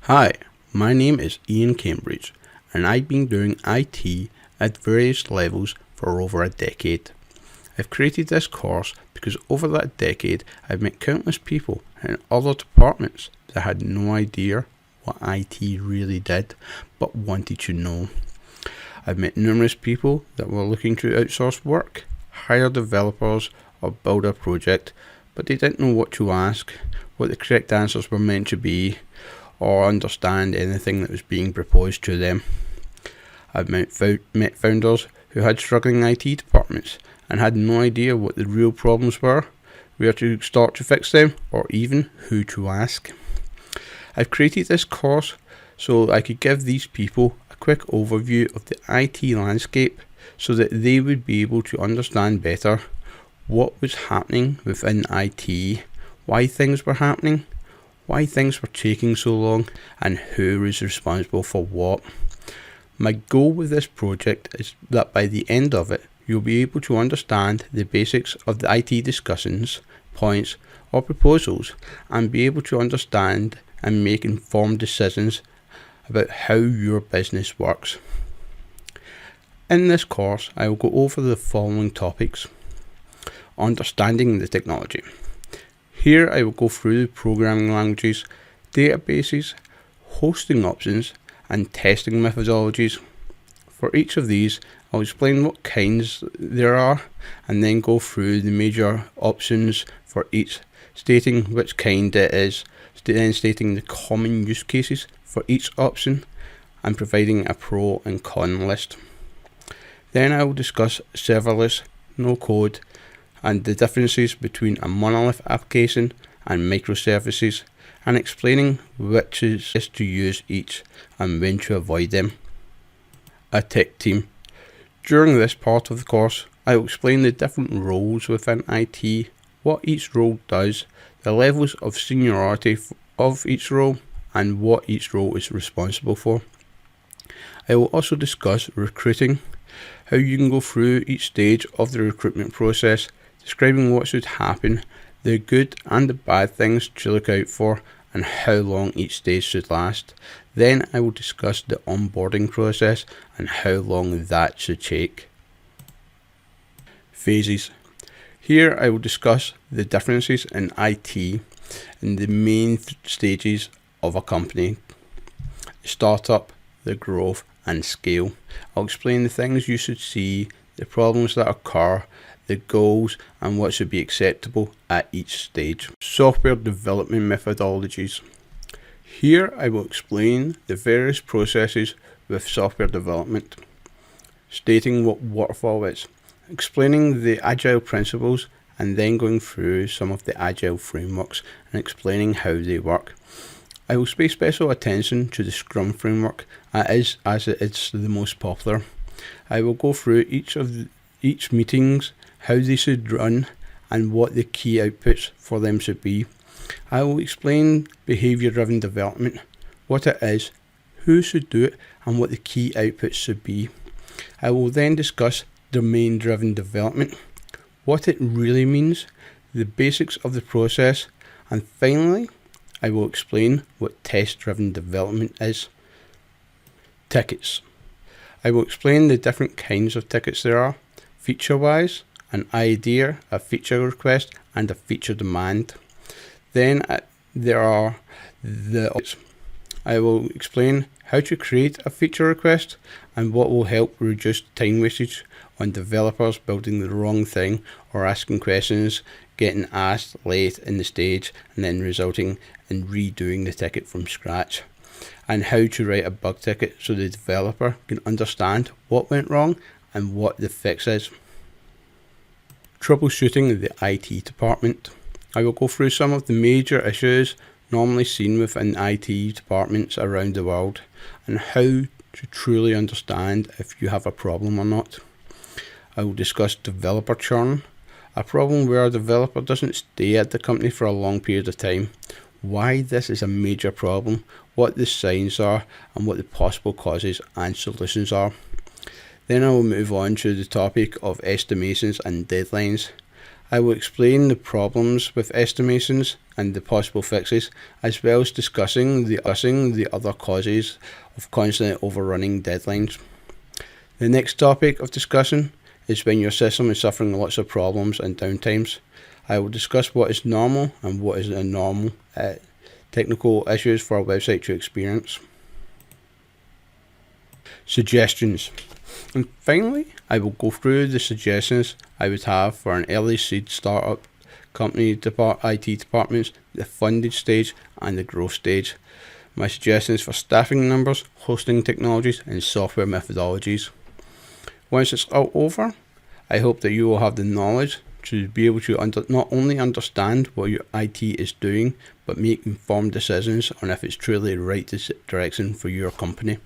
Hi, my name is Ian Cambridge, and I've been doing IT at various levels for over a decade. I've created this course because over that decade I've met countless people in other departments that had no idea what IT really did but wanted to know. I've met numerous people that were looking to outsource work, hire developers or build a project, but they didn't know what to ask, what the correct answers were meant to be, or understand anything that was being proposed to them. I've met founders who had struggling IT departments and had no idea what the real problems were, where to start to fix them, or even who to ask. I've created this course so I could give these people a quick overview of the IT landscape so that they would be able to understand better what was happening within IT, why things were happening, why things were taking so long, and who is responsible for what. My goal with this project is that by the end of it, you'll be able to understand the basics of the IT discussions, points, or proposals, and be able to understand and make informed decisions about how your business works. In this course, I will go over the following topics. Understanding the technology. Here I will go through the programming languages, databases, hosting options, and testing methodologies. For each of these, I'll explain what kinds there are and then go through the major options for each, stating which kind it is, then stating the common use cases for each option and providing a pro and con list. Then I will discuss serverless, no code, and the differences between a monolith application and microservices, and explaining which is to use each and when to avoid them. A tech team. During this part of the course, I will explain the different roles within IT, what each role does, the levels of seniority of each role, and what each role is responsible for. I will also discuss recruiting, how you can go through each stage of the recruitment process, describing what should happen, the good and the bad things to look out for, and how long each stage should last. Then I will discuss the onboarding process and how long that should take. Phases. Here I will discuss the differences in IT and the main stages of a company: the startup, the growth, and scale. I'll explain the things you should see, the problems that occur, the goals, and what should be acceptable at each stage. Software development methodologies. Here I will explain the various processes with software development, stating what waterfall is, explaining the agile principles, and then going through some of the agile frameworks and explaining how they work. I will pay special attention to the Scrum framework as it is the most popular. I will go through each meetings, how they should run, and what the key outputs for them should be. I will explain behaviour-driven development, what it is, who should do it, and what the key outputs should be. I will then discuss domain-driven development, what it really means, the basics of the process, and finally, I will explain what test-driven development is. Tickets. I will explain the different kinds of tickets there are, feature-wise, an idea, a feature request, and a feature demand. Then there are I will explain how to create a feature request and what will help reduce time wastage on developers building the wrong thing or asking questions, getting asked late in the stage, and then resulting in redoing the ticket from scratch. And how to write a bug ticket so the developer can understand what went wrong and what the fix is. Troubleshooting the IT department. I will go through some of the major issues normally seen within IT departments around the world and how to truly understand if you have a problem or not. I will discuss developer churn, a problem where a developer doesn't stay at the company for a long period of time, why this is a major problem, what the signs are, and what the possible causes and solutions are. Then I will move on to the topic of estimations and deadlines. I will explain the problems with estimations and the possible fixes, as well as discussing the other causes of constantly overrunning deadlines. The next topic of discussion is when your system is suffering lots of problems and downtimes. I will discuss what is normal and what is abnormal technical issues for a website to experience. Suggestions. And finally, I will go through the suggestions I would have for an early seed startup company IT departments, the funded stage and the growth stage. My suggestions for staffing numbers, hosting technologies and software methodologies. Once it's all over, I hope that you will have the knowledge to be able to not only understand what your IT is doing, but make informed decisions on if it's truly the right direction for your company.